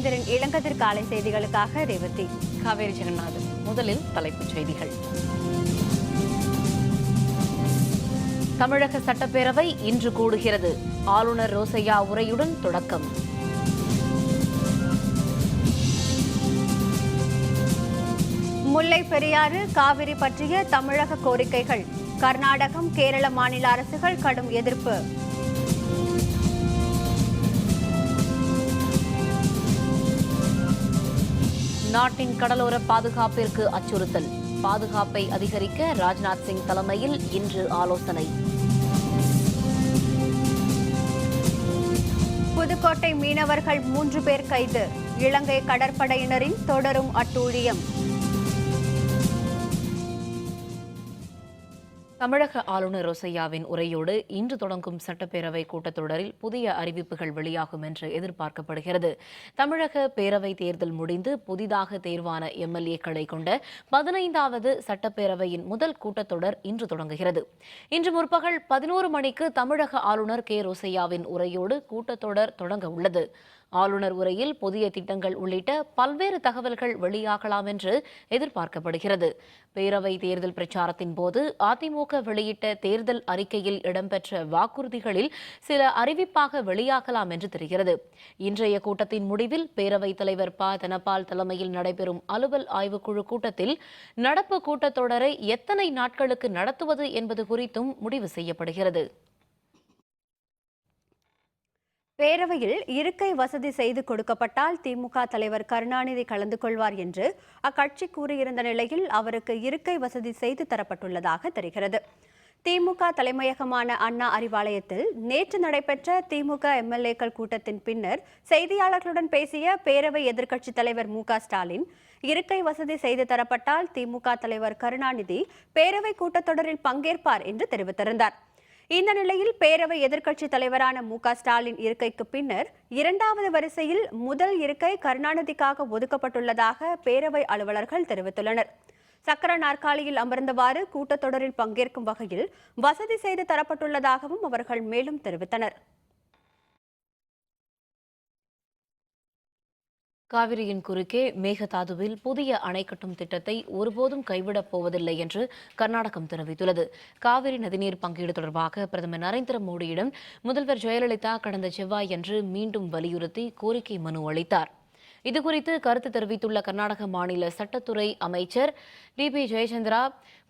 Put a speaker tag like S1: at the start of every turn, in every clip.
S1: தேவேந்திரன் இளங்கதிர் காலை செய்திகளுக்காக ரேவதி.
S2: காவேரி ஜெகநாதன். முதலில் தலைப்புச் செய்திகள். தமிழக சட்டப்பேரவை இன்று கூடுகிறது. ஆளுநர் ரோசையா உரையுடன் தொடக்கம்.
S1: முல்லை பெரியாறு காவிரி பற்றிய தமிழக கோரிக்கைகள். கர்நாடகம் கேரள மாநில அரசுகள் கடும் எதிர்ப்பு.
S2: நாட்டின் கடலோர பாதுகாப்பிற்கு அச்சுறுத்தல். பாதுகாப்பை அதிகரிக்க ராஜ்நாத் சிங் தலைமையில் இன்று ஆலோசனை.
S1: புதுக்கோட்டை மீனவர்கள் 3 பேர் கைது. இலங்கை கடற்படையினரின் தொடரும் அட்டூழியம்.
S2: தமிழக ஆளுநர் ரோசையாவின் உரையோடு இன்று தொடங்கும் சட்டப்பேரவை கூட்டத்தொடரில் புதிய அறிவிப்புகள் வெளியாகும் என்று எதிர்பார்க்கப்படுகிறது. தமிழக பேரவை தேர்தல் முடிந்து புதிதாக தேர்வான எம்எல்ஏக்களை கொண்ட 15வது சட்டப்பேரவையின் முதல் கூட்டத்தொடர் இன்று தொடங்குகிறது. இன்று முற்பகல் 11 மணிக்கு தமிழக ஆளுநர் கே ரோசையாவின் உரையோடு கூட்டத்தொடர் தொடங்க உள்ளது. ஆளுநர் உரையில் புதிய திட்டங்கள் உள்ளிட்ட பல்வேறு தகவல்கள் வெளியாகலாம் என்று எதிர்பார்க்கப்படுகிறது. பேரவை தேர்தல் பிரச்சாரத்தின் போது அதிமுக வெளியிட்ட தேர்தல் அறிக்கையில் இடம்பெற்ற வாக்குறுதிகளில் சில அறிவிப்பாக வெளியாகலாம் என்று தெரிகிறது. இன்றைய கூட்டத்தின் முடிவில் பேரவைத் தலைவர் ப. தனபால் தலைமையில் நடைபெறும் அலுவல் ஆய்வுக்குழு கூட்டத்தில் நடப்பு கூட்டத்தொடரை எத்தனை நாட்களுக்கு நடத்துவது என்பது குறித்தும் முடிவு செய்யப்படுகிறது.
S1: பேரவையில் இருக்கை வசதி செய்து கொடுக்கப்பட்டால் திமுக தலைவர் கருணாநிதி கலந்து கொள்வார் என்று அக்கட்சி கூறியிருந்த நிலையில் அவருக்கு இருக்கை வசதி செய்து தரப்பட்டுள்ளதாக தெரிகிறது. திமுக தலைமையகமான அண்ணா அறிவாலயத்தில் நேற்று நடைபெற்ற திமுக எம்எல்ஏக்கள் கூட்டத்தின் பின்னர் செய்தியாளர்களுடன் பேசிய பேரவை எதிர்க்கட்சித் தலைவர் மு.க. ஸ்டாலின், இருக்கை வசதி செய்து தரப்பட்டால் திமுக தலைவர் கருணாநிதி பேரவை கூட்டத்தொடரில் பங்கேற்பார் என்று தெரிவித்திருந்தார். இந்த நிலையில் பேரவை எதிர்க்கட்சித் தலைவரான மு.க. ஸ்டாலின் இருக்கைக்கு பின்னர் 2வது வரிசையில் முதல் இருக்கை கருணாநிதிக்காக ஒதுக்கப்பட்டுள்ளதாக பேரவை அலுவலர்கள் தெரிவித்துள்ளனர். சக்கர நாற்காலியில் அமர்ந்தவாறு கூட்டத்தொடரில் பங்கேற்கும் வகையில் வசதி செய்து தரப்பட்டுள்ளதாகவும் அவர்கள் மேலும் தெரிவித்தனர்.
S2: காவிரியின் குறுக்கே மேகதாதுவில் புதிய அணை கட்டும் திட்டத்தை ஒருபோதும் கைவிடப் போவதில்லை என்று கர்நாடகம் தெரிவித்துள்ளது. காவிரி நதிநீர் பங்கீடு தொடர்பாக பிரதமர் நரேந்திர மோடியிடம் முதல்வர் ஜெயலலிதா கடந்த செவ்வாயன்று மீண்டும் வலியுறுத்தி கோரிக்கை மனு அளித்தார். இதுகுறித்து கருத்து தெரிவித்துள்ள கர்நாடக மாநில சட்டத்துறை அமைச்சர் டி.பி. ஜெயச்சந்திரா,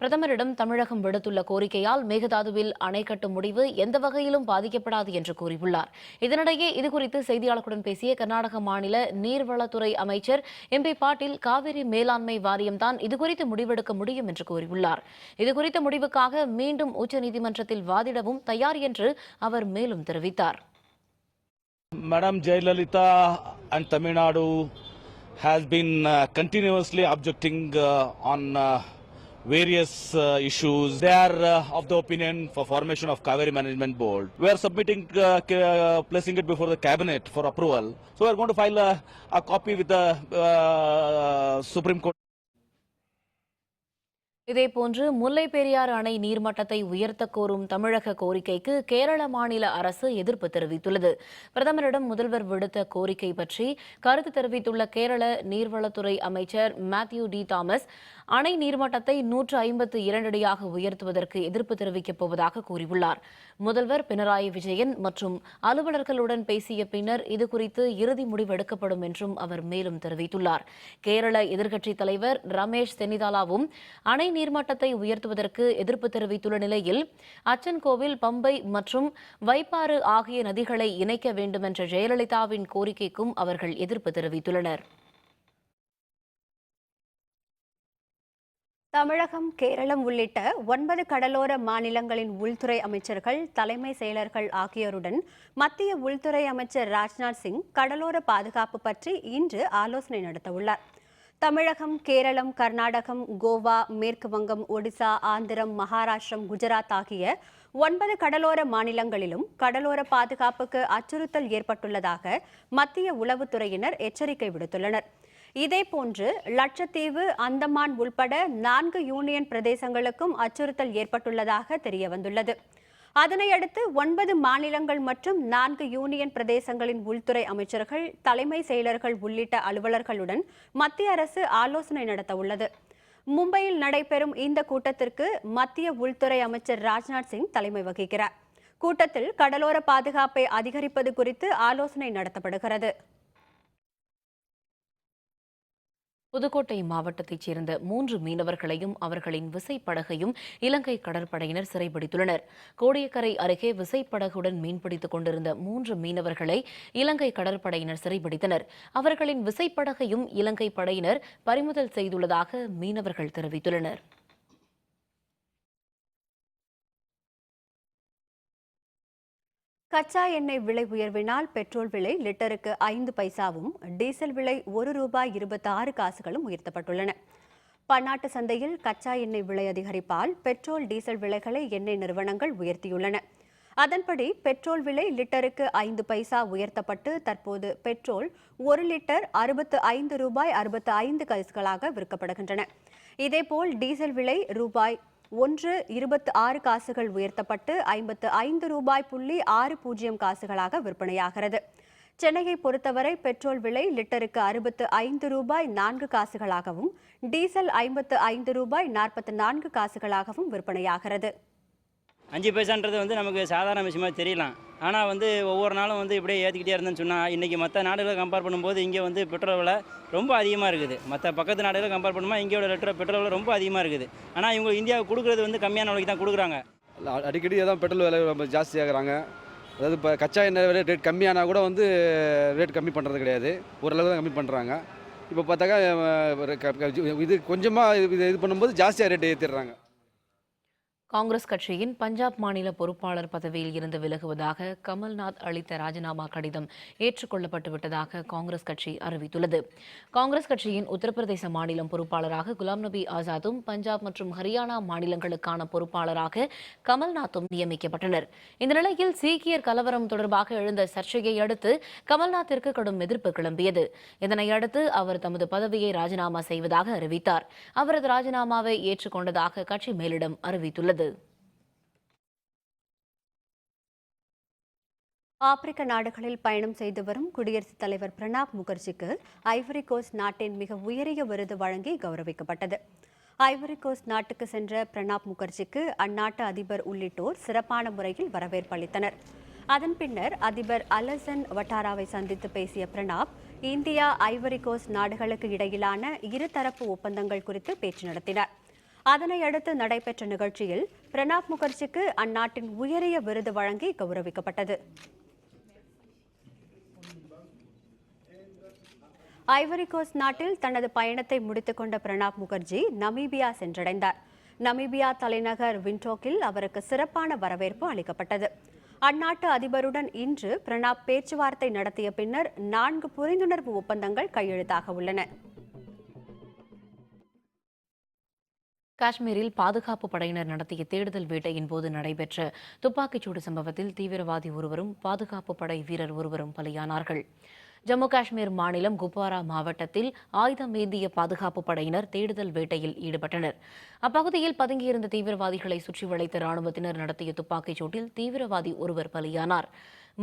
S2: பிரதமரிடம் தமிழகம் விடுத்துள்ள கோரிக்கையால் மேகதாதுவில் அணை கட்டும் முடிவு எந்த வகையிலும் பாதிக்கப்படாது என்று கூறியுள்ளார். இதனிடையே இதுகுறித்து செய்தியாளர்களுடன் பேசிய கர்நாடக மாநில நீர்வளத்துறை அமைச்சர் எம்.பி. பாட்டீல், காவிரி மேலாண்மை வாரியம்தான் இதுகுறித்து முடிவெடுக்க முடியும் என்று கூறியுள்ளார். இதுகுறித்த முடிவுக்காக மீண்டும் உச்சநீதிமன்றத்தில் வாதிடவும் தயார் என்று அவர் மேலும் தெரிவித்தார்.
S3: Madam Jayalalitha and Tamil Nadu has been continuously objecting on various issues. They are of the opinion for formation of Kaveri Management Board. We are submitting, placing it before the cabinet for approval. So we are going to file a copy with the Supreme Court.
S2: இதேபோன்று முல்லை பெரியாறு அணை நீர்மட்டத்தை உயர்த்த கோரும் தமிழக கோரிக்கைக்கு கேரள மாநில அரசு எதிர்ப்பு தெரிவித்துள்ளது. பிரதமரிடம் முதல்வர் விடுத்த கோரிக்கை பற்றி கருத்து தெரிவித்துள்ள கேரள நீர்வளத்துறை அமைச்சர் மேத்யூ டி தாமஸ், அணை நீர்மட்டத்தை 152 அடியாக உயர்த்துவதற்கு எதிர்ப்பு தெரிவிக்கப் போவதாக கூறியுள்ளார். முதல்வர் பினராயி விஜயன் மற்றும் அலுவலர்களுடன் பேசிய பின்னர் இதுகுறித்து இறுதி முடிவு எடுக்கப்படும் என்றும் அவர் மேலும் தெரிவித்துள்ளார். கேரள எதிர்க்கட்சித் தலைவர் ரமேஷ் சென்னிதாலாவும் அணை நீர்மட்டத்தை உயர்த்துவதற்கு எதிர்ப்பு தெரிவித்துள்ள நிலையில் அச்சன்கோவில், பம்பை மற்றும் வைப்பாறு ஆகிய நதிகளை இணைக்க வேண்டுமென்ற ஜெயலலிதாவின் கோரிக்கைக்கும் அவர்கள் எதிர்ப்பு தெரிவித்துள்ளனர்.
S1: தமிழகம், கேரளம் உள்ளிட்ட 9 கடலோர மாநிலங்களின் உள்துறை அமைச்சர்கள், தலைமை செயலர்கள் ஆகியோருடன் மத்திய உள்துறை அமைச்சர் ராஜ்நாத் சிங் கடலோர பாதுகாப்பு பற்றி இன்று ஆலோசனை நடத்தவுள்ளார். தமிழகம், கேரளம், கர்நாடகம், கோவா, மேற்கு வங்கம், ஒடிசா, ஆந்திரம், மகாராஷ்டிரம், குஜராத் ஆகிய 9 கடலோர மாநிலங்களிலும் கடலோர பாதுகாப்புக்கு அச்சுறுத்தல் ஏற்பட்டுள்ளதாக மத்திய உளவுத்துறையினர் எச்சரிக்கை விடுத்துள்ளனர். இதேபோன்று லட்சத்தீவு, அந்தமான் உள்பட 4 யூனியன் பிரதேசங்களுக்கும் அச்சுறுத்தல் ஏற்பட்டுள்ளதாக தெரியவந்துள்ளது. அதனையடுத்து 9 மாநிலங்கள் மற்றும் 4 யூனியன் பிரதேசங்களின் உள்துறை அமைச்சர்கள், தலைமை செயலர்கள் உள்ளிட்ட அலுவலர்களுடன் மத்திய அரசு ஆலோசனை நடத்த உள்ளது. மும்பையில் நடைபெறும் இந்த கூட்டத்திற்கு மத்திய உள்துறை அமைச்சர் ராஜ்நாத் சிங் தலைமை வகிக்கிறார். கூட்டத்தில் கடலோர பாதுகாப்பை அதிகரிப்பது குறித்து ஆலோசனை நடத்தப்படுகிறது.
S2: புதுக்கோட்டை மாவட்டத்தைச் சேர்ந்த 3 மீனவர்களையும் அவர்களின் விசைப்படகையும் இலங்கை கடற்படையினர் சிறைபிடித்துள்ளனர். கோடியக்கரை அருகே விசைப்படகுடன் மீன்பிடித்துக் கொண்டிருந்த 3 மீனவர்களை இலங்கை கடற்படையினர் சிறைபிடித்தனர். அவர்களின் விசைப்படகையும் இலங்கை படையினர் பறிமுதல் செய்துள்ளதாக மீனவர்கள் தெரிவித்துள்ளனர்.
S1: கச்சா எண்ணெய் விலை உயர்வினால் பெட்ரோல் விலை லிட்டருக்கு 5 பைசாவும், டீசல் விலை ₹1.26 உயர்த்தப்பட்டுள்ளன. பன்னாட்டு சந்தையில் கச்சா எண்ணெய் விலை அதிகரிப்பால் பெட்ரோல், டீசல் விலைகளை எண்ணெய் நிறுவனங்கள் உயர்த்தியுள்ளன. அதன்படி பெட்ரோல் விலை லிட்டருக்கு 5 பைசா உயர்த்தப்பட்டு தற்போது பெட்ரோல் 1 லிட்டர் ₹65.65 விற்கப்படுகின்றன. இதேபோல் டீசல் விலை ₹1.26 உயர்த்தப்பட்டு ₹55.60 விற்பனையாகிறது. சென்னையை பொறுத்தவரை பெட்ரோல் விலை லிட்டருக்கு ₹65.04, டீசல் ₹55.44 விற்பனையாகிறது.
S4: 5 பைசான்றது நமக்கு சாதாரண விஷயமா தெரியலாம். ஆனால் ஒவ்வொரு நாளும் இப்படியே ஏற்றிக்கிட்டே இருந்தேன்னு சொன்னால், இன்றைக்கி மற்ற நாடுகளை கம்பேர் பண்ணும்போது இங்கே பெட்ரோல் விலை ரொம்ப அதிகமாக இருக்குது. மற்ற பக்கத்து நாடுகளை கம்பேர் பண்ணும்போது இங்கேயோட லிட்டர் பெட்ரோல் விலை ரொம்ப அதிகமாக இருக்குது. ஆனால் இவங்க இந்தியாவுக்கு கொடுக்குறது கம்மியான விலைக்கு தான் கொடுக்குறாங்க.
S5: அடிக்கடி தான் பெட்ரோல் விலை ரொம்ப ஜாஸ்தியாகிறாங்க. அதாவது இப்போ கச்சா எண்ணெய் விலை ரேட் கம்மியானால் கூட ரேட் கம்மி பண்ணுறது கிடையாது, ஓரளவு தான் கம்மி பண்ணுறாங்க. இப்போ பார்த்தாக்கா இது கொஞ்சமாக இது பண்ணும்போது ஜாஸ்தியாக ரேட் ஏற்றிடுறாங்க.
S2: காங்கிரஸ் கட்சியின் பஞ்சாப் மாநில பொறுப்பாளர் பதவியில் இருந்து விலகுவதாக கமல்நாத் அளித்த ராஜினாமா கடிதம் ஏற்றுக்கொள்ளப்பட்டு விட்டதாக காங்கிரஸ் கட்சி அறிவித்துள்ளது. காங்கிரஸ் கட்சியின் உத்தரப்பிரதேச மாநிலம் பொறுப்பாளராக குலாம் நபி ஆசாத்தும், பஞ்சாப் மற்றும் ஹரியானா மாநிலங்களுக்கான பொறுப்பாளராக கமல்நாத்தும் நியமிக்கப்பட்டனர். இந்த நிலையில் சீக்கியர் கலவரம் தொடர்பாக எழுந்த சர்ச்சையை அடுத்து கமல்நாத்திற்கு கடும் எதிர்ப்பு கிளம்பியது. இதனையடுத்து அவர் தமது பதவியை ராஜினாமா செய்வதாக அறிவித்தார். அவரது ராஜினாமாவை ஏற்றுக்கொண்டதாக கட்சி மேலிடம் அறிவித்துள்ளது.
S1: ஆப்பிரிக்க நாடுகளில் பயணம் செய்து வரும் குடியரசுத் தலைவர் பிரணாப் முகர்ஜிக்கு ஐவரி கோஸ்ட் நாட்டின் மிக உயரிய விருது வழங்கி கௌரவிக்கப்பட்டது. ஐவரி கோஸ்ட் நாட்டுக்கு சென்ற பிரணாப் முகர்ஜிக்கு அந்நாட்டு அதிபர் உள்ளிட்டோர் சிறப்பான முறையில் வரவேற்பு அளித்தனர். அதன் பின்னர் அதிபர் அலசன் வட்டாராவை சந்தித்து பேசிய பிரணாப், இந்தியா, ஐவரி கோஸ்ட் நாடுகளுக்கு இடையிலான இருதரப்பு ஒப்பந்தங்கள் குறித்து பேச்சு நடத்தினார். அதனை அடுத்து நடைபெற்ற நிகழ்ச்சியில் பிரணாப் முகர்ஜிக்கு அந்நாட்டின் உயரிய விருது வழங்கி கௌரவிக்கப்பட்டது. ஐவரி கோஸ்ட் நாட்டில் தனது பயணத்தை முடித்துக் கொண்ட பிரணாப் முகர்ஜி நமீபியா சென்றடைந்தார். நமீபியா தலைநகர் விண்டோக்கில் அவருக்கு சிறப்பான வரவேற்பு அளிக்கப்பட்டது. அந்நாட்டு அதிபருடன் இன்று பிரணாப் பேச்சுவார்த்தை நடத்திய பின்னர் 4 புரிந்துணர்வு ஒப்பந்தங்கள் கையெழுத்தாக உள்ளன.
S2: காஷ்மீரில் பாதுகாப்பு படையினர் நடத்திய தேடுதல் வேட்டையின் போது நடைபெற்ற துப்பாக்கிச்சூடு சம்பவத்தில் தீவிரவாதி ஒருவரும் பாதுகாப்பு படை வீரர் ஒருவரும் பலியானார்கள். ஜம்மு காஷ்மீர் மாநிலம் குப்வாரா மாவட்டத்தில் ஆயுதம் ஏந்திய பாதுகாப்பு படையினர் தேடுதல் வேட்டையில் ஈடுபட்டனர். அப்பகுதியில் பதுங்கியிருந்த தீவிரவாதிகளை சுற்றி வளைத்த ராணுவத்தினர் நடத்திய துப்பாக்கிச் சூட்டில் தீவிரவாதி ஒருவர் பலியானார்.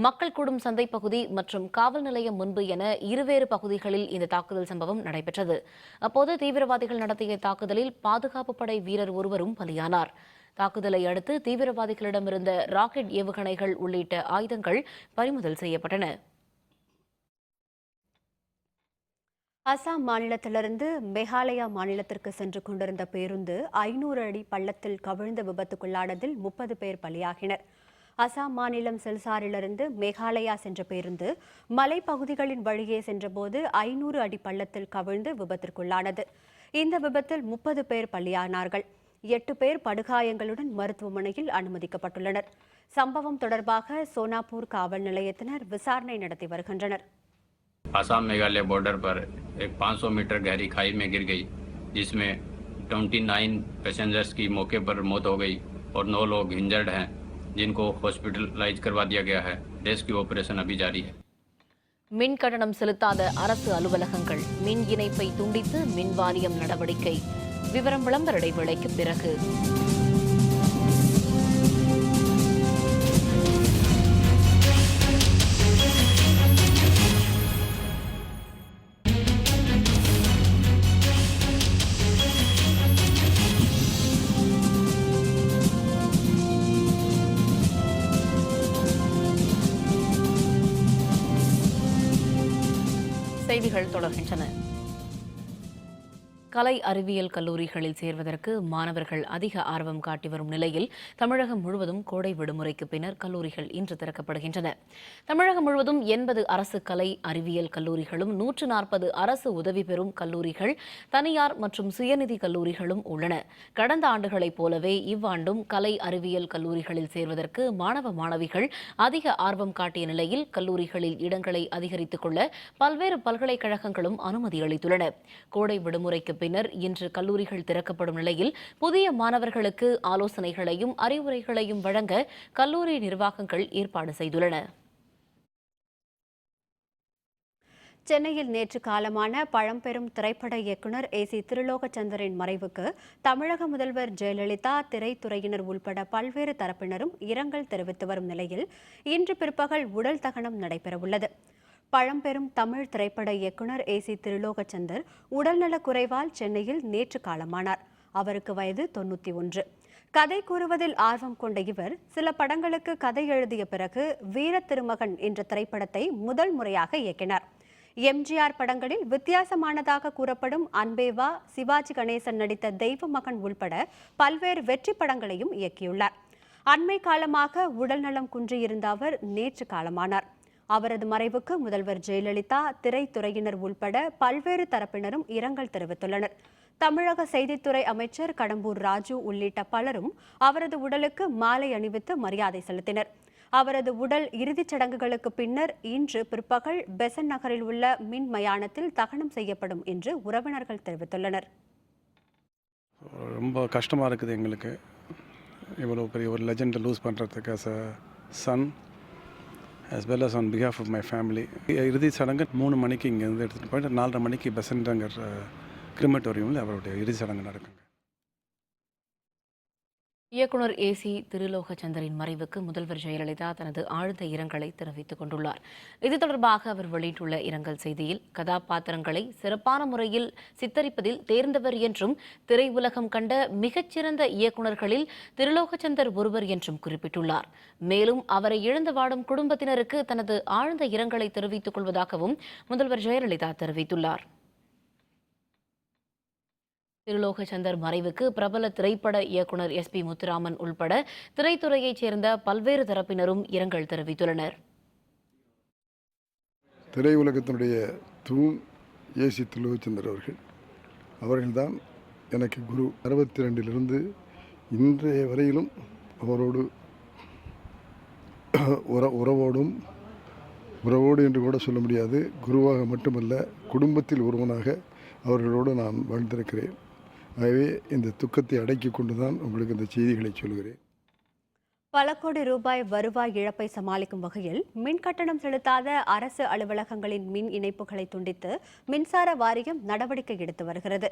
S2: மக்கள் கூடும் சந்தை பகுதி மற்றும் காவல் நிலையம் முன்பு என இருவேறு பகுதிகளில் இந்த தாக்குதல் சம்பவம் நடைபெற்றது. அப்போது தீவிரவாதிகள் நடத்திய தாக்குதலில் பாதுகாப்பு படை வீரர் ஒருவரும் பலியானார். தாக்குதலை அடுத்து தீவிரவாதிகளிடமிருந்த ராக்கெட் ஏவுகணைகள் உள்ளிட்ட ஆயுதங்கள் பறிமுதல் செய்யப்பட்டன.
S1: அசாம் மாநிலத்திலிருந்து மேகாலயா மாநிலத்திற்கு சென்று கொண்டிருந்த பேருந்து 500 அடி பள்ளத்தில் கவிழ்ந்த விபத்துக்குள்ளானதில் 30 பேர் பலியாகினர். அசாம் மாநிலம் சில்சாரிலிருந்து மேகாலயா சென்ற பேருந்து மலைப்பகுதிகளின் வழியே சென்றபோது 500 அடி பள்ளத்தில் கவிழ்ந்து விபத்திற்குள்ளானது. இந்த விபத்தில் 30 பேர் பலியானார்கள். 8 பேர் படுகாயங்களுடன் மருத்துவமனையில் அனுமதிக்கப்பட்டுள்ளனர். சம்பவம் தொடர்பாக சோனாப்பூர் காவல் நிலையத்தினர் விசாரணை நடத்தி வருகின்றனர்.
S6: आसाम मेघालय बॉर्डर पर एक 500 मीटर गहरी खाई में गिर गई, जिसमें 29 पैसेंजर्स की मौके पर मौत हो गई और 9 लोग इंजर्ड हैं, जिनको हॉस्पिटलाइज करवा दिया गया है. रेस्क्यू ऑपरेशन अभी जारी है.
S2: மின் கட்டணம் செலுத்தாத அரசு அலுவலகங்கள் மின் இணைப்பை துண்டித்து மின் வாரியம் நடவடிக்கை. விவரம் விளம்பர இடைவேளைக்கு பிறகு. செய்திகள் தொடர்கின்றன. கலை அறிவியல் கல்லூரிகளில் சேர்வதற்கு மாணவர்கள் அதிக ஆர்வம் காட்டி வரும் நிலையில் தமிழகம் முழுவதும் கோடை விடுமுறைக்கு பின்னர் கல்லூரிகள் இன்று திறக்கப்படுகின்றன. தமிழகம் முழுவதும் 80 அரசு கலை அறிவியல் கல்லூரிகளும் 140 அரசு உதவி பெறும் கல்லூரிகள், தனியார் மற்றும் சுயநிதி கல்லூரிகளும் உள்ளன. கடந்த ஆண்டுகளைப் போலவே இவ்வாண்டும் கலை அறிவியல் கல்லூரிகளில் சேர்வதற்கு மாணவ மாணவிகள் அதிக ஆர்வம் காட்டிய நிலையில் கல்லூரிகளில் இடங்களை அதிகரித்துக் கொள்ள பல்வேறு பல்கலைக்கழகங்களும் அனுமதி அளித்துள்ளன. கோடை விடுமுறைக்கு பின்னர் இன்று கல்லூரிகள் திறக்கப்படும் நிலையில் புதிய மாணவர்களுக்கு ஆலோசனைகளையும் அறிவுரைகளையும் வழங்க கல்லூரி நிர்வாகங்கள் ஏற்பாடு செய்துள்ளன.
S1: சென்னையில் நேற்று காலமான பழம்பெரும் திரைப்பட இயக்குநர் ஏசி திருலோகச்சந்தரின் மறைவுக்கு தமிழக முதல்வர் ஜெயலலிதா, திரைத்துறையினர் உள்பட பல்வேறு தரப்பினரும் இரங்கல் தெரிவித்து வரும் நிலையில் இன்று பிற்பகல் உடல் தகனம் நடைபெறவுள்ளது. பழம்பெரும் தமிழ் திரைப்பட இயக்குநர் ஏசி திருலோகச்சந்தர் உடல்நலக் குறைவால் சென்னையில் நேற்று காலமானார். அவருக்கு வயது 91. கதை கூறுவதில் ஆர்வம் கொண்ட இவர் சில படங்களுக்கு கதை எழுதிய பிறகு வீர திருமகன் என்ற திரைப்படத்தை முதல் முறையாக இயக்கினார். எம்ஜிஆர் படங்களில் வித்தியாசமானதாக கூறப்படும் அன்பேவா, சிவாஜி கணேசன் நடித்த தெய்வ மகன் உள்பட பல்வேறு வெற்றி படங்களையும் இயக்கியுள்ளார். அண்மை காலமாக உடல்நலம் குன்றியிருந்த அவர் நேற்று காலமானார். அவரது மறைவுக்கு முதல்வர் ஜெயலலிதா, திரைத்துறையினர் உள்பட பல்வேறு தரப்பினரும் இரங்கல் தெரிவித்துள்ளனர். தமிழக செய்தித்துறை அமைச்சர் கடம்பூர் ராஜு உள்ளிட்ட பலரும் அவரது உடலுக்கு மாலை அணிவித்து மரியாதை செலுத்தினர். அவரது உடல் இறுதிச் சடங்குகளுக்கு பின்னர் இன்று பிற்பகல் பெசன்ட் நகரில் உள்ள மின் மயானத்தில் தகனம் செய்யப்படும் என்று உறவினர்கள் தெரிவித்துள்ளனர்.
S7: ரொம்ப கஷ்டமாக இருக்குது எங்களுக்கு, இவ்வளோ பெரிய ஒரு லெஜெண்டை லூஸ் பண்ணுறதுக்கு as a son as well as on behalf of my family. இறுதி சடங்கு 3 மணிக்கு இங்கேருந்து எடுத்துகிட்டு போயிட்டு 4:30 மணிக்கு பெசன்ட்ங்கிற கிரிமட்டோரியமில் அவருடைய இறுதி சடங்கு நடக்குங்க.
S2: இயக்குநர் ஏசி திருலோகச்சந்தரின் மறைவுக்கு முதல்வர் ஜெயலலிதா தனது ஆழ்ந்த இரங்கலை தெரிவித்துக் கொண்டுள்ளார். இது தொடர்பாக அவர் வெளியிட்டுள்ள இரங்கல் செய்தியில், கதாபாத்திரங்களை சிறப்பான முறையில் சித்தரிப்பதில் தேர்ந்தவர் என்றும், திரையுலகம் கண்ட மிகச்சிறந்த இயக்குநர்களில் திருலோகச்சந்தர் ஒருவர் என்றும் குறிப்பிட்டுள்ளார். மேலும் அவரை இழந்து வாடும் குடும்பத்தினருக்கு தனது ஆழ்ந்த இரங்கலை தெரிவித்துக் கொள்வதாகவும் முதல்வர் ஜெயலலிதா தெரிவித்துள்ளார். திருலோகச்சந்தர் மறைவுக்கு பிரபல திரைப்பட இயக்குநர் SP முத்துராமன் உள்பட திரைத்துறையைச் சேர்ந்த பல்வேறு தரப்பினரும் இரங்கல் தெரிவித்துள்ளனர்.
S8: திரையுலகத்தினுடைய தூண் ஏசி திருலோகச்சந்தர் அவர்கள்தான் எனக்கு குரு. 62 இன்றைய வரையிலும் அவரோடு உறவோடு என்று கூட சொல்ல முடியாது, குருவாக மட்டுமல்ல குடும்பத்தில் ஒருவனாக அவர்களோடு நான் வாழ்ந்திருக்கிறேன். ஆகவே இந்த துக்கத்தை அடக்கி கொண்டுதான் உங்களுக்கு இந்த செய்திகளை சொல்கிறேன்.
S1: பல கோடி ரூபாய் வருவாய் இழப்பை சமாளிக்கும் வகையில் மின் கட்டணம் செலுத்தாத அரசு அலுவலகங்களின் மின் இணைப்புகளை துண்டித்து மின்சார வாரியம் நடவடிக்கை எடுத்து வருகிறது.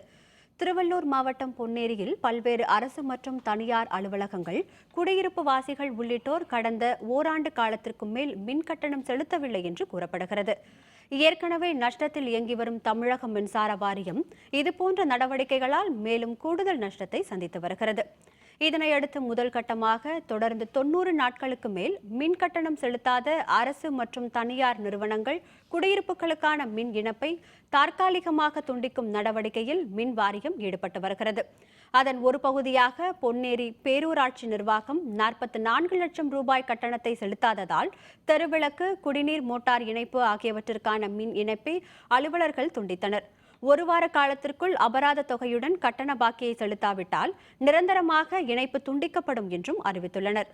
S1: திருவள்ளூர் மாவட்டம் பொன்னேரியில் பல்வேறு அரசு மற்றும் தனியார் அலுவலகங்கள், குடியிருப்பு வாசிகள் உள்ளிட்டோர் கடந்த ஓராண்டு காலத்திற்கும் மேல் மின் கட்டணம் செலுத்தவில்லை என்று கூறப்படுகிறது. ஏற்கனவே நஷ்டத்தில் இயங்கி வரும் தமிழக மின்சார வாரியம் இதுபோன்ற நடவடிக்கைகளால் மேலும் கூடுதல் நஷ்டத்தை சந்தித்து வருகிறது. இதனையடுத்து முதல் கட்டமாக தொடர்ந்து 90 நாட்களுக்கு மேல் மின் கட்டணம் செலுத்தாத அரசு மற்றும் தனியார் நிறுவனங்கள் குடியிருப்புகளுக்கான மின் இணைப்பை தற்காலிகமாக துண்டிக்கும் நடவடிக்கையில் மின் வாரியம் ஈடுபட்டு வருகிறது. அதன் ஒரு பகுதியாக பொன்னேரி பேரூராட்சி நிர்வாகம் 44 லட்சம் ரூபாய் கட்டணத்தை செலுத்தாததால் தெருவிளக்கு, குடிநீர் மோட்டார் இணைப்பு ஆகியவற்றிற்கான மின் இணைப்பை அலுவலர்கள் துண்டித்தனர். ஒரு வார காலத்திற்குள் அபராத தொகையுடன் கட்டண பாக்கியை செலுத்தாவிட்டால் நிரந்தரமாக இணைப்பு துண்டிக்கப்படும் என்றும் அறிவித்துள்ளனர்.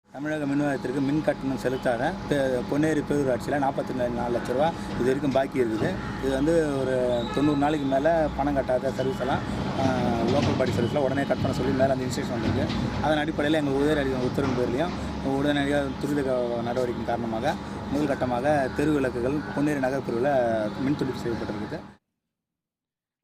S9: தமிழக மின் வாரியத்திற்கு மின் கட்டணம் செலுத்தாத பொன்னேரி பேரூராட்சியில் 44 லட்ச ரூபா இது வரைக்கும் பாக்கி இருக்குது. இது வந்து ஒரு 90 நாளைக்கு மேலே பணம் கட்டாத சர்வீஸ் எல்லாம் லோக்கல் பாடி சர்வீஸில் உடனே கட் பண்ண சொல்லி மேலே அந்த இன்ஸ்ட்ரக்ஷன் வந்திருக்கு. அதன் அடிப்படையில் எங்கள் உயரதிகாரி உத்தரவின் பேர்லையும் உடனடியாக துரித நடவடிக்கையின் காரணமாக முதல் கட்டமாக தெரு விளக்குகள் பொன்னேரி நகர் பிரிவில் மின் துண்டிப்பு செய்யப்பட்டிருக்குது.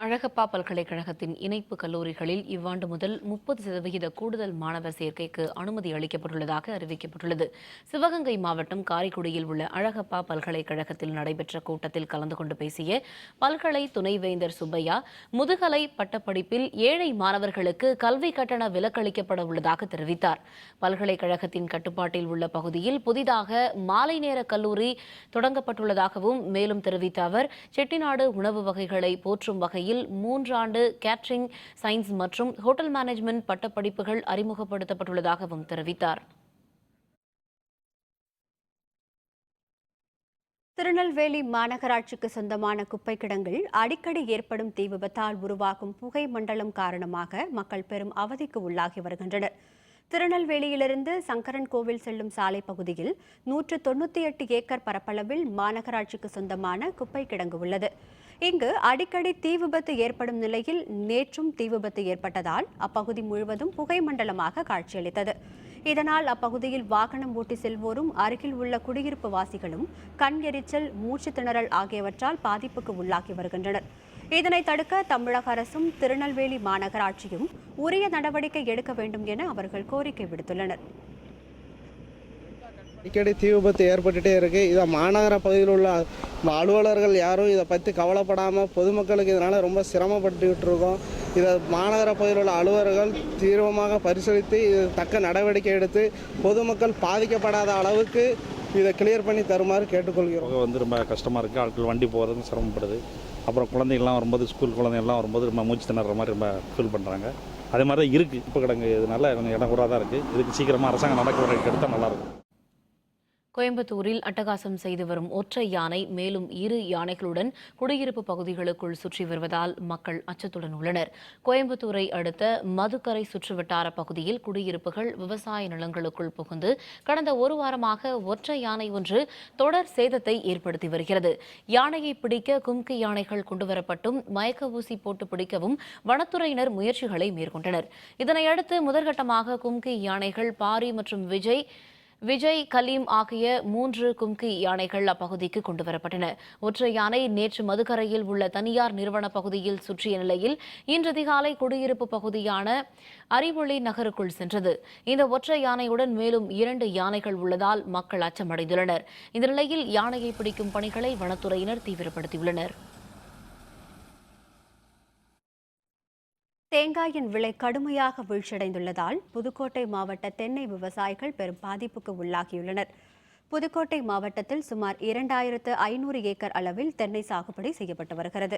S2: அழகப்பா பல்கலைக்கழகத்தின் இணைப்பு கல்லூரிகளில் இவ்வாண்டு முதல் 30% கூடுதல் மாணவர் சேர்க்கைக்கு அனுமதி அளிக்கப்பட்டுள்ளதாக அறிவிக்கப்பட்டுள்ளது. சிவகங்கை மாவட்டம் காரைக்குடியில் உள்ள அழகப்பா பல்கலைக்கழகத்தில் நடைபெற்ற கூட்டத்தில் கலந்து கொண்டு பேசிய பல்கலை துணைவேந்தர் சுப்பையா, முதுகலை பட்டப்படிப்பில் ஏழை மாணவர்களுக்கு கல்வி கட்டண விலக்களிக்கப்பட உள்ளதாக தெரிவித்தார். பல்கலைக்கழகத்தின் கட்டுப்பாட்டில் உள்ள பகுதியில் புதிதாக மாலை நேர கல்லூரி தொடங்கப்பட்டுள்ளதாகவும் மேலும் தெரிவித்த அவர், செட்டிநாடு உணவு வகைகளை போற்றும் வகையில் 3 ஆண்டு கேட்டரிங் சயின்ஸ் மற்றும் ஹோட்டல் மேனேஜ்மெண்ட் பட்டப்படிப்புகள் அறிமுகப்படுத்தப்பட்டுள்ளதாகவும் தெரிவித்தார்.
S1: திருநெல்வேலி மாநகராட்சிக்கு சொந்தமான குப்பை கிடங்கில் அடிக்கடி ஏற்படும் தீ விபத்தால் உருவாகும் புகை மண்டலம் காரணமாக மக்கள் பெரும் அவதிக்கு உள்ளாகி வருகின்றனர். திருநெல்வேலியிலிருந்து சங்கரன் கோவில் செல்லும் சாலை பகுதியில் 198 ஏக்கர் பரப்பளவில் மாநகராட்சிக்கு சொந்தமான குப்பை கிடங்கு உள்ளது. இங்கு அடிக்கடி தீ விபத்து ஏற்படும் நிலையில் நேற்றும் தீ விபத்து ஏற்பட்டதால் அப்பகுதி முழுவதும் புகை மண்டலமாக காட்சியளித்தது. இதனால் அப்பகுதியில் வாகனம் ஓட்டி செல்வோரும் அருகில் உள்ள குடியிருப்பு வாசிகளும் கண் எரிச்சல், மூச்சு திணறல் ஆகியவற்றால் பாதிப்புக்கு உள்ளாகி வருகின்றனர். இதனை தடுக்க தமிழக அரசும் திருநெல்வேலி மாநகராட்சியும் உரிய நடவடிக்கை எடுக்க வேண்டும் என அவர்கள் கோரிக்கை விடுத்துள்ளனர்.
S10: அடிக்கடி தீ விபத்து ஏற்பட்டுகிட்டே இருக்குது. இதை மாநகர பகுதியில் உள்ள அலுவலர்கள் யாரும் இதை பற்றி கவலைப்படாமல் பொதுமக்களுக்கு இதனால் ரொம்ப சிரமப்பட்டுக்கிட்டு இருக்கோம். இதை மாநகர பகுதியில் உள்ள அலுவலர்கள் தீவிரமாக பரிசீலித்து இது தக்க நடவடிக்கை எடுத்து பொதுமக்கள் பாதிக்கப்படாத அளவுக்கு இதை கிளியர் பண்ணி தருமாறு கேட்டுக்கொள்கிறோம்.
S11: வந்து ரொம்ப கஷ்டமாக இருக்குது. ஆட்கள் வண்டி போகிறதுக்கு சிரமப்படுது. அப்புறம் குழந்தைகள்லாம் வரும்போது, ஸ்கூல் குழந்தைகள்லாம் வரும்போது ரொம்ப மூச்சு திணற மாதிரி ரொம்ப ஃபீல் பண்ணுறாங்க. அதே மாதிரி தான் இருக்குது. இப்போ கிடங்கு இதனால கொஞ்சம் இடம் கூட தான் இருக்குது. இதுக்கு சீக்கிரமாக அரசாங்கம் நடவடிக்கை எடுத்தால் நல்லாயிருக்கும்.
S2: கோயம்புத்தூரில் அட்டகாசம் செய்து வரும் ஒற்றை யானை மேலும் 2 யானைகளுடன் குடியிருப்பு பகுதிகளுக்குள் சுற்றி வருவதால் மக்கள் அச்சத்துடன் உள்ளனர். கோயம்புத்தூரை அடுத்த மதுக்கரை சுற்றுவட்டார பகுதியில் குடியிருப்புகள், விவசாய நிலங்களுக்குள் புகுந்து கடந்த 1 வாரமாக ஒற்றை யானை ஒன்று தொடர் சேதத்தை ஏற்படுத்தி வருகிறது. யானையை பிடிக்க கும்கி யானைகள் கொண்டுவரப்பட்டும் மயக்க ஊசி போட்டு பிடிக்கவும் வனத்துறையினர் முயற்சிகளை மேற்கொண்டனர். இதனையடுத்து முதற்கட்டமாக கும்கி யானைகள் பாரி மற்றும் விஜய் கலீம் ஆகிய 3 கும்கி யானைகள் அப்பகுதிக்கு கொண்டுவரப்பட்டன. ஒற்றை யானை நேற்று மதுக்கரையில் உள்ள தனியார் நிறுவன பகுதியில் சுற்றிய நிலையில் இன்று அதிகாலை குடியிருப்பு பகுதியான அறிவொளி நகருக்குள் சென்றது. இந்த ஒற்றை யானையுடன் மேலும் 2 யானைகள் உள்ளதால் மக்கள் அச்சமடைந்துள்ளனர். இந்த நிலையில் யானையை பிடிக்கும் பணிகளை வனத்துறையினர் தீவிரப்படுத்தியுள்ளனர்.
S1: தேங்காயின் விலை கடுமையாக வீழ்ச்சியடைந்துள்ளதால் புதுக்கோட்டை மாவட்ட தென்னை விவசாயிகள் பெரும் பாதிப்புக்கு உள்ளாகியுள்ளனர். புதுக்கோட்டை மாவட்டத்தில் சுமார் 2500 ஏக்கர் அளவில் தென்னை சாகுபடி செய்யப்பட்டு வருகிறது.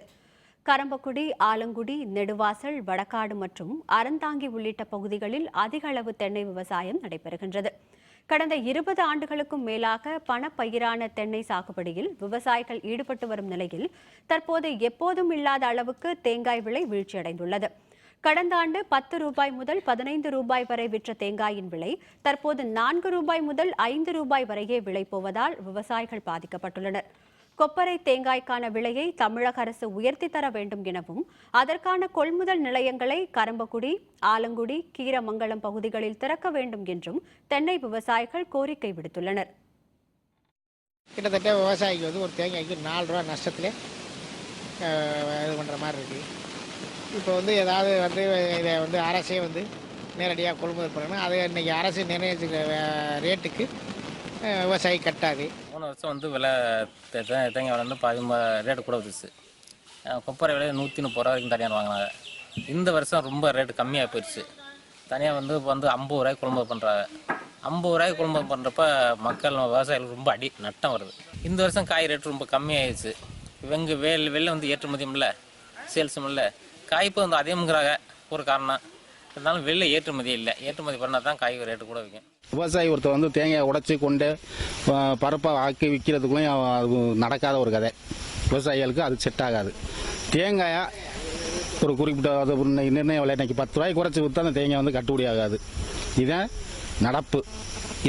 S1: கரம்பக்குடி, ஆலங்குடி, நெடுவாசல், வடக்காடு மற்றும் அறந்தாங்கி உள்ளிட்ட பகுதிகளில் அதிக அளவு தென்னை விவசாயம் நடைபெறுகின்றது. கடந்த 20 ஆண்டுகளுக்கும் மேலாக பணப்பயிரான தென்னை சாகுபடியில் விவசாயிகள் ஈடுபட்டு வரும் நிலையில் தற்போது எப்போதும் இல்லாத அளவுக்கு தேங்காய் விலை வீழ்ச்சியடைந்துள்ளது. கடந்த ஆண்டு 10 ரூபாய் முதல் 15 ரூபாய் வரை விற்ற தேங்காயின் விலை தற்போது 4 ரூபாய் முதல் 5 ரூபாய் வரையே விலை போவதால் விவசாயிகள் பாதிக்கப்பட்டுள்ளனர். கொப்பரை தேங்காய்க்கான விலையை தமிழக அரசு உயர்த்தி தர வேண்டும் எனவும் அதற்கான கொள்முதல் நிலையங்களை கரம்பக்குடி, ஆலங்குடி, கீரமங்கலம் பகுதிகளில் திறக்க வேண்டும் என்றும் தென்னை விவசாயிகள் கோரிக்கை விடுத்துள்ளனர்.
S12: கிட்டத்தட்ட விவசாயிக்கு வந்து ஒரு தேங்காய்க்கு 4 ரூபா நஷ்டத்தில் இது பண்ணுற மாதிரி இருக்குது. இப்போ வந்து ஏதாவது வந்து இதை வந்து அரசே வந்து நேரடியாக கொள்முதல் பண்ணணும். அதை இன்றைக்கி அரசு நிர்ணயிச்சுக்கிற ரேட்டுக்கு விவசாயி கட்டாது.
S13: 3 வருஷம் வந்து விலை தேங்காய் விலை வந்து பாதி ரேட்டு கூட வந்துச்சு. கொப்பரை விலை 130 ரூபா வரைக்கும் தனியாக வாங்கினாங்க. இந்த வருஷம் ரொம்ப ரேட்டு கம்மியாக போயிடுச்சு. தனியாக வந்து இப்போ வந்து 50 ரூபாய்க்கு கொள்முதல் பண்ணுறாங்க. 50 ரூபாய்க்கு கொள்முதல் பண்ணுறப்ப மக்கள் விவசாயிகளுக்கு ரொம்ப நட்டம் வருது. இந்த வருஷம் காய் ரேட்டு ரொம்ப கம்மியாகிடுச்சு. இவங்க வெளில வந்து ஏற்றுமதியும் இல்லை, சேல்ஸும் இல்லை. காய்ப்பு வந்து அதிகம்ங்கிறாங்க ஒரு காரணம். இருந்தாலும் வெளில ஏற்றுமதி இல்லை. ஏற்றுமதி பண்ணால் தான் காய் ரேட்டு கூட விற்கும்.
S10: விவசாயி ஒருத்தர் வந்து தேங்காயை உடைச்சி கொண்டு பருப்பாக ஆக்கி விற்கிறதுக்குள்ளேயும் அது நடக்காத ஒரு கதை. விவசாயிகளுக்கு அது செட் ஆகாது. தேங்காயை ஒரு குறிப்பிட்ட அது நிர்ணய விலை இன்னைக்கு 10 ரூபாய்க்கு குறைச்சி விற்றா அந்த தேங்காய் வந்து கட்டுப்படி ஆகாது. இதான் நடப்பு.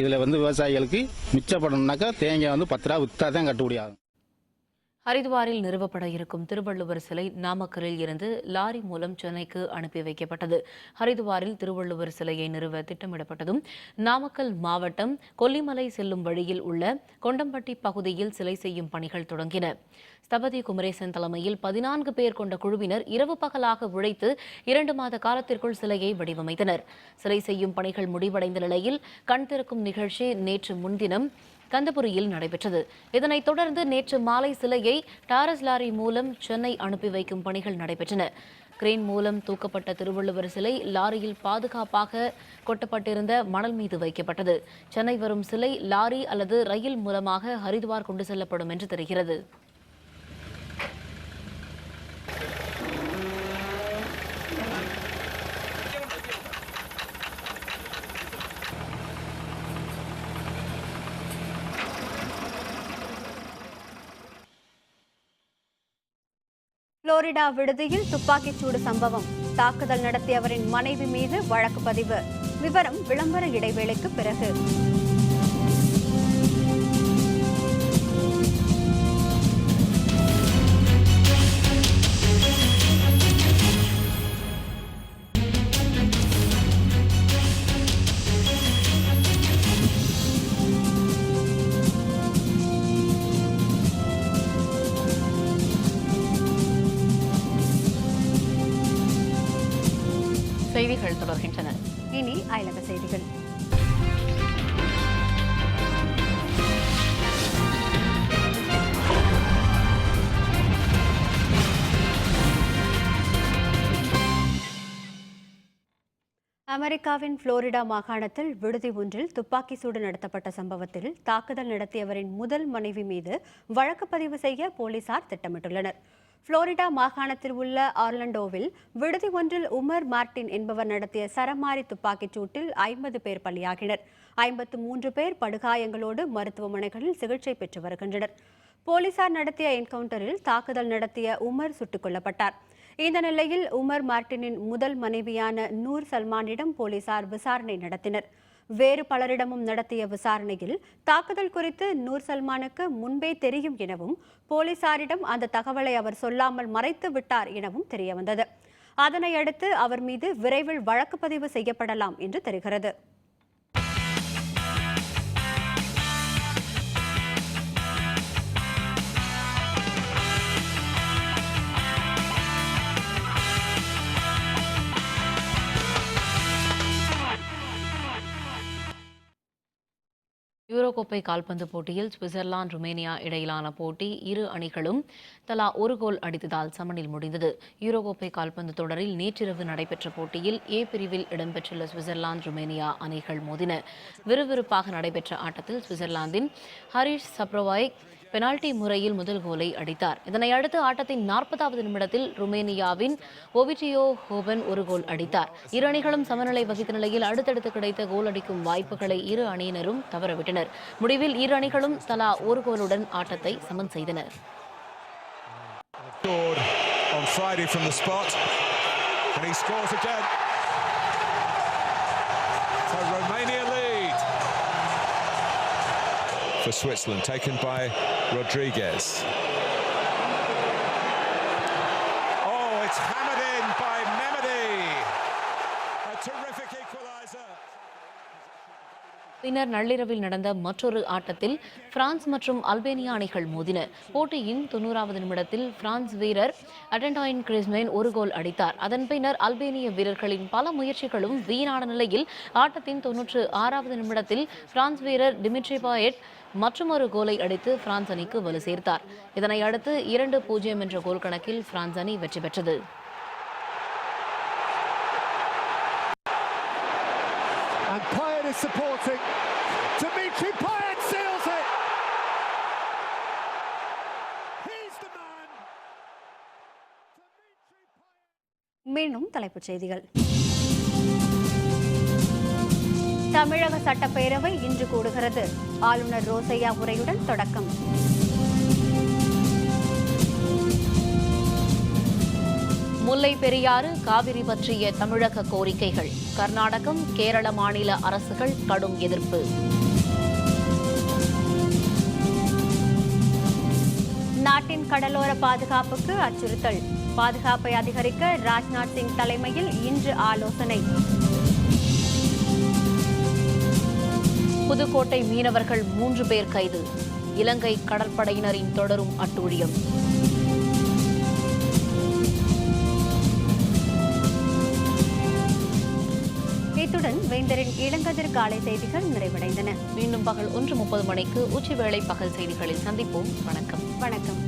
S10: இதில் வந்து விவசாயிகளுக்கு மிச்சப்படணும்னாக்கா தேங்காய் வந்து 10 ரூபா விற்றா தான் கட்டுப்படி ஆகும்.
S2: ஹரித்வாரில் நிறுவப்பட இருக்கும் திருவள்ளுவர் சிலை நாமக்கலில் இருந்து லாரி மூலம் சென்னைக்கு அனுப்பி வைக்கப்பட்டது. ஹரித்வாரில் திருவள்ளுவர் சிலையை நிறுவ திட்டமிடப்பட்டதும் நாமக்கல் மாவட்டம் கொல்லிமலை செல்லும் வழியில் உள்ள கொண்டம்பட்டி பகுதியில் சிலை செய்யும் பணிகள் தொடங்கின. ஸ்தபதி குமரேசன் தலைமையில் 14 பேர் கொண்ட குழுவினர் இரவு பகலாக உழைத்து 2 மாத காலத்திற்குள் சிலையை வடிவமைத்தனர். சிலை செய்யும் பணிகள் முடிவடைந்த நிலையில் கண் திறக்கும் நிகழ்ச்சி நேற்று முன்தினம் கந்தபுரியில் நடைபெற்றது. இதனைத் தொடர்ந்து நேற்று மாலை சிலையை டாரஸ் லாரி மூலம் சென்னை அனுப்பி வைக்கும் பணிகள் நடைபெற்றன. கிரேன் மூலம் தூக்கப்பட்ட திருவள்ளுவர் சிலை லாரியில் பாதுகாப்பாக கொட்டப்பட்டிருந்த மணல் மீது வைக்கப்பட்டது. சென்னை வரும் சிலை லாரி அல்லது ரயில் மூலமாக ஹரித்வார் கொண்டு செல்லப்படும் என்று தெரிகிறது.
S1: புளோரிடா விடுதியில் துப்பாக்கிச்சூடு சம்பவம். தாக்குதல் நடத்தியவரின் மனைவி மீது வழக்கு பதிவு. விவரம் விளம்பர இடைவேளைக்கு பிறகு.
S2: செய்திகள் தொடர்கின்றன.
S1: இனி அயலக செய்திகள். அமெரிக்காவின் புளோரிடா மாகாணத்தில் விடுதி ஒன்றில் துப்பாக்கி சூடு நடத்தப்பட்ட சம்பவத்தில் தாக்குதல் நடத்தியவரின் முதல் மனைவி மீது வழக்கு பதிவு செய்ய போலீசார் திட்டமிட்டுள்ளனர். புளோரிடா மாகாணத்தில் உள்ள ஆர்லண்டோவில் விடுதி ஒன்றில் உமர் மார்டின் என்பவர் நடத்திய சரமாரி துப்பாக்கிச் சூட்டில் 50 பேர் பலியாகினர். 53 பேர் படுகாயங்களோடு மருத்துவமனைகளில் சிகிச்சை பெற்று வருகின்றனர். போலீசார் நடத்திய என்கவுண்டரில் தாக்குதல் நடத்திய உமர் சுட்டுக் கொல்லப்பட்டார். இந்த நிலையில் உமர் மார்டினின் முதல் மனைவியான நூர் சல்மானிடம் போலீசார் விசாரணை நடத்தினர். வேறு பலரிடமும் நடத்திய விசாரணையில் தாக்குதல் குறித்து நூர் சல்மானுக்கு முன்பே தெரியும் எனவும் போலீசாரிடம் அந்த தகவலை அவர் சொல்லாமல் மறைத்து விட்டார் எனவும் தெரியவந்தது. அதனையடுத்து அவர் மீது விரைவில் வழக்கு பதிவு செய்யப்படலாம் என்று தெரிகிறது.
S2: யூரோ கோப்பை கால்பந்து போட்டியில் சுவிட்சர்லாந்து ருமேனியா இடையிலான போட்டி இரு அணிகளும் தலா ஒரு கோல் அடித்ததால் சமனில் முடிந்தது. யூரோ கோப்பை கால்பந்து தொடரில் நேற்றிரவு நடைபெற்ற போட்டியில் ஏ பிரிவில் இடம்பெற்றுள்ள சுவிட்சர்லாந்து ருமேனியா அணிகள் மோதின. விறுவிறுப்பாக நடைபெற்ற ஆட்டத்தில் சுவிட்சர்லாந்தின் ஹரிஷ் சப்ரோவாய் பெனால்டி முறையில் முதல் கோலை அடித்தார். இதனையடுத்து ஆட்டத்தின் 40வது நிமிடத்தில் ருமேனியாவின் ஓவிட்டியோ ஹோபன் ஒரு கோல் அடித்தார். இரு அணிகளும் சமநிலை வகித்த நிலையில் அடுத்தடுத்து கிடைத்த கோல் அடிக்கும் வாய்ப்புகளை இரு அணியினரும் தவறவிட்டனர். முடிவில் இரு அணிகளும் தலா ஒரு கோலுடன் ஆட்டத்தை சமன் செய்தனர்.
S14: For Switzerland, taken by Rodriguez. Oh, it's hammered in by Mehmedi. A terrific equalizer.
S2: பின்னர் நள்ளிரவில் நடந்த மற்றொரு ஆட்டத்தில் பிரான்ஸ் மற்றும் அல்பேனியா அணிகள் மோதின. போட்டியின் 90வது நிமிடத்தில் பிரான்ஸ் வீரர் அட்டன்டாயின் கிரிஸ்மேன் ஒரு கோல் அடித்தார். அதன் பின்னர் அல்பேனிய வீரர்களின் பல முயற்சிகளும் வீணான நிலையில் ஆட்டத்தின் 96வது நிமிடத்தில் பிரான்ஸ் வீரர் டிமிட்ரி பாயட் மற்றொரு கோலை அடித்து பிரான்ஸ் அணிக்கு வலு சேர்த்தார். இதனை அடுத்து 2-0 என்ற கோல் கணக்கில் பிரான்ஸ் அணி வெற்றி பெற்றது.
S1: மீண்டும் தலைப்புச் செய்திகள். தமிழக சட்டப்பேரவை இன்று கூடுகிறது. ஆளுநர் ரோசையா உரையுடன் தொடக்கம்.
S2: முல்லை பெரியாறு காவிரி பற்றிய தமிழக கோரிக்கைகள். கர்நாடகம் கேரள மாநில அரசுகள் கடும் எதிர்ப்பு.
S1: நாட்டின் கடலோர பாதுகாப்புக்கு அச்சுறுத்தல். பாதுகாப்பை அதிகரிக்க ராஜ்நாத் சிங் தலைமையில் இன்று ஆலோசனை.
S2: புதுக்கோட்டை மீனவர்கள் 3 பேர் கைது. இலங்கை கடற்படையினரின் தொடரும் அட்டூழியம்.
S1: இத்துடன் வேந்தரின் இளங்கதிர் காலை செய்திகள் நிறைவடைந்தன.
S2: மீண்டும் பகல் 1:30 மணிக்கு உச்சிவேளை பகல் செய்திகளில் சந்திப்போம். வணக்கம்.
S1: வணக்கம்.